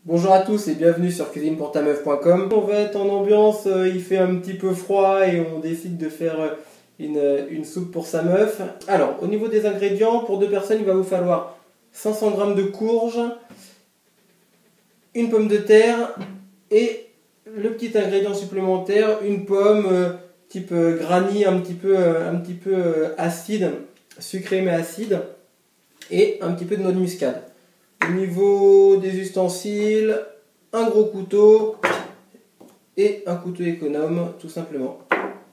Bonjour à tous et bienvenue sur cuisinepourtameuf.com. On va être en ambiance, il fait un petit peu froid et on décide de faire une soupe pour sa meuf. Alors, au niveau des ingrédients, pour 2 personnes, il va vous falloir 500 g de courge, une pomme de terre et le petit ingrédient supplémentaire, une pomme type granny, un petit peu acide, sucré mais acide, et un petit peu de noix de muscade. Au niveau des ustensiles, un gros couteau et un couteau économe tout simplement.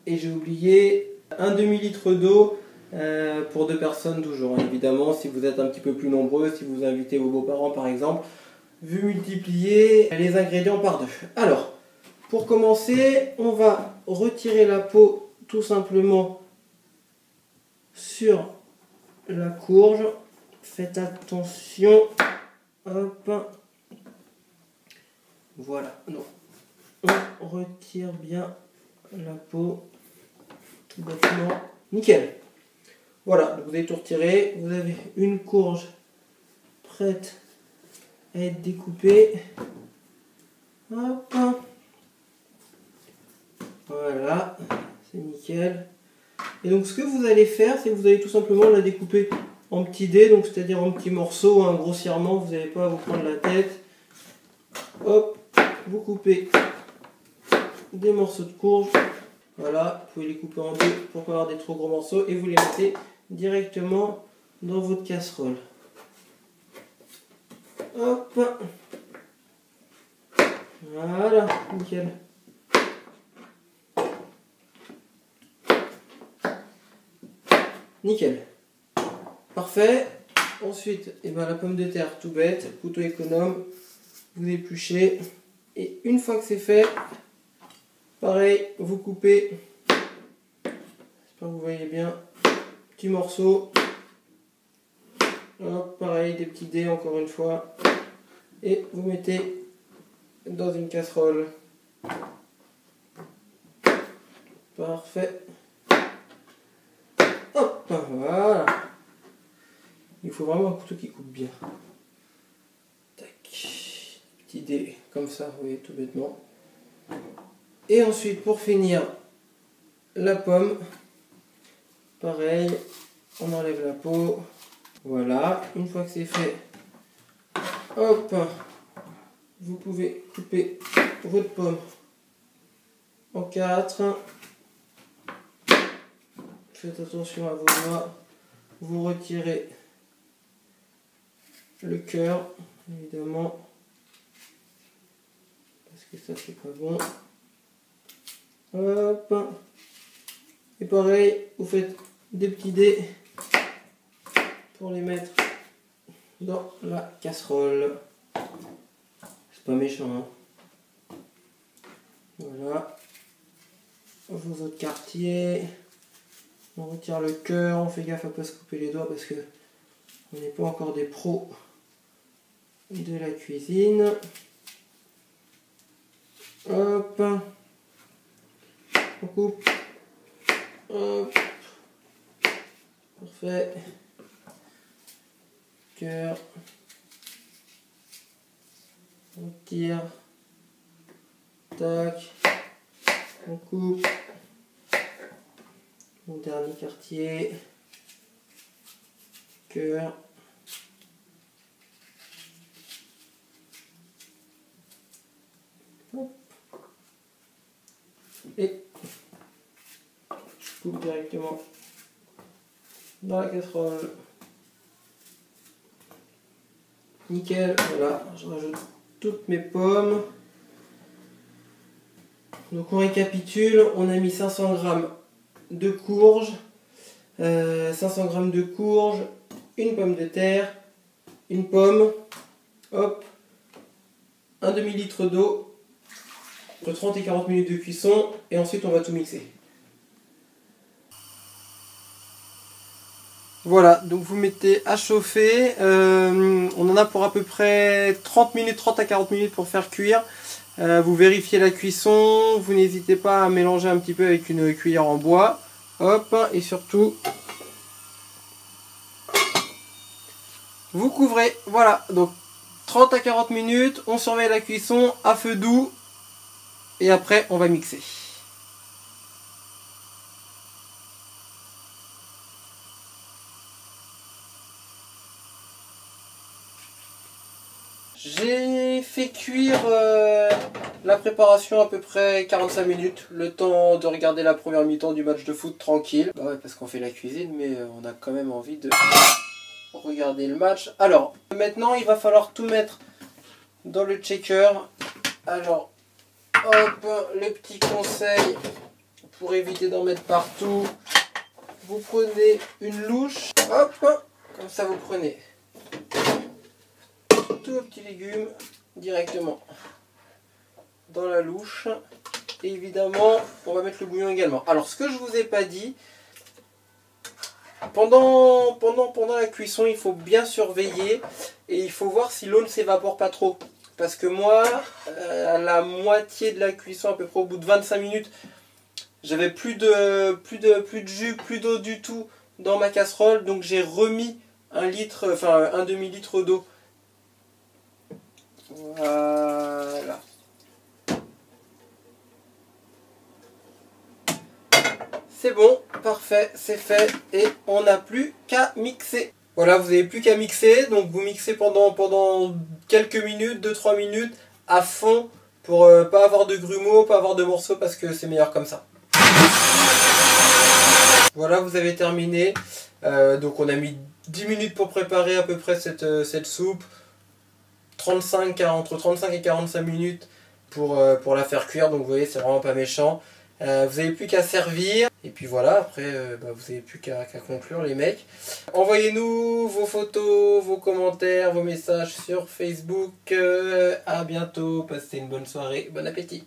Et j'ai oublié un demi-litre d'eau pour 2 personnes toujours. Évidemment, si vous êtes un petit peu plus nombreux, si vous invitez vos beaux-parents par exemple, vous multipliez les ingrédients par 2. Alors, pour commencer, on va retirer la peau tout simplement sur la courge. Faites attention. Hop. Voilà. Donc, on retire bien la peau tout bêtement. Nickel. Voilà, donc vous avez tout retiré. Vous avez une courge prête à être découpée. Hop. Voilà, c'est nickel. Et donc ce que vous allez faire, c'est que vous allez tout simplement la découper en petits dés, donc c'est-à-dire en petits morceaux, hein, grossièrement, vous n'avez pas à vous prendre la tête. Hop, vous coupez des morceaux de courge. Voilà, vous pouvez les couper en deux pour pas avoir des trop gros morceaux et vous les mettez directement dans votre casserole. Hop, voilà, nickel. Nickel. Parfait. Ensuite, la pomme de terre, tout bête, couteau économe, vous épluchez. Et une fois que c'est fait, pareil, vous coupez, j'espère que vous voyez bien, petits morceaux. Hop, pareil, des petits dés encore une fois. Et vous mettez dans une casserole. Parfait. Hop, voilà. Il faut vraiment un couteau qui coupe bien. Tac. Petit dé comme ça, vous voyez, tout bêtement. Et ensuite, pour finir, la pomme. Pareil, on enlève la peau. Voilà, une fois que c'est fait, hop, vous pouvez couper votre pomme en 4. Faites attention à vos doigts. Vous retirez le cœur, évidemment, parce que ça c'est pas bon. Hop. Et pareil, vous faites des petits dés pour les mettre dans la casserole. C'est pas méchant, hein. Voilà. Vos autres quartiers. On retire le cœur, on fait gaffe à ne pas se couper les doigts parce que on n'est pas encore des pros de la cuisine. Hop. On coupe. Hop. Parfait. Cœur. On tire. Tac. On coupe. Mon dernier quartier. Cœur. Hop. Et je coupe directement dans la casserole. Nickel, voilà, je rajoute toutes mes pommes. Donc on récapitule, on a mis 500 g de courge, 500 g de courge, une pomme de terre, une pomme, hop, un demi-litre d'eau, entre 30 et 40 minutes de cuisson, et ensuite on va tout mixer. Voilà, donc vous mettez à chauffer, on en a pour à peu près 30 minutes, 30 à 40 minutes pour faire cuire. Vous vérifiez la cuisson, vous n'hésitez pas à mélanger un petit peu avec une cuillère en bois. Hop, et surtout, vous couvrez. Voilà, donc 30 à 40 minutes, on surveille la cuisson à feu doux et après on va mixer. J'ai fait cuire la préparation à peu près 45 minutes, le temps de regarder la première mi-temps du match de foot tranquille. Bah ouais, parce qu'on fait la cuisine, mais on a quand même envie de regarder le match. Alors, maintenant il va falloir tout mettre dans le checker. Alors, hop, les petits conseils pour éviter d'en mettre partout. Vous prenez une louche, hop, comme ça vous prenez tous vos petits légumes directement dans la louche. Et évidemment, on va mettre le bouillon également. Alors, ce que je vous ai pas dit, pendant la cuisson, il faut bien surveiller et il faut voir si l'eau ne s'évapore pas trop. Parce que moi, à la moitié de la cuisson, à peu près au bout de 25 minutes, j'avais plus de jus, plus d'eau du tout dans ma casserole. Donc j'ai remis un demi-litre d'eau. Voilà. C'est bon, parfait, c'est fait et on n'a plus qu'à mixer. Voilà, vous n'avez plus qu'à mixer, donc vous mixez pendant quelques minutes, 2-3 minutes à fond pour pas avoir de grumeaux, pas avoir de morceaux parce que c'est meilleur comme ça. Voilà, vous avez terminé. Donc on a mis 10 minutes pour préparer à peu près cette soupe. Entre 35 et 45 minutes pour la faire cuire, donc vous voyez c'est vraiment pas méchant. Vous n'avez plus qu'à servir et puis voilà, après vous n'avez plus qu'à conclure les mecs. Envoyez-nous vos photos, vos commentaires, vos messages sur Facebook. À bientôt, passez une bonne soirée, bon appétit.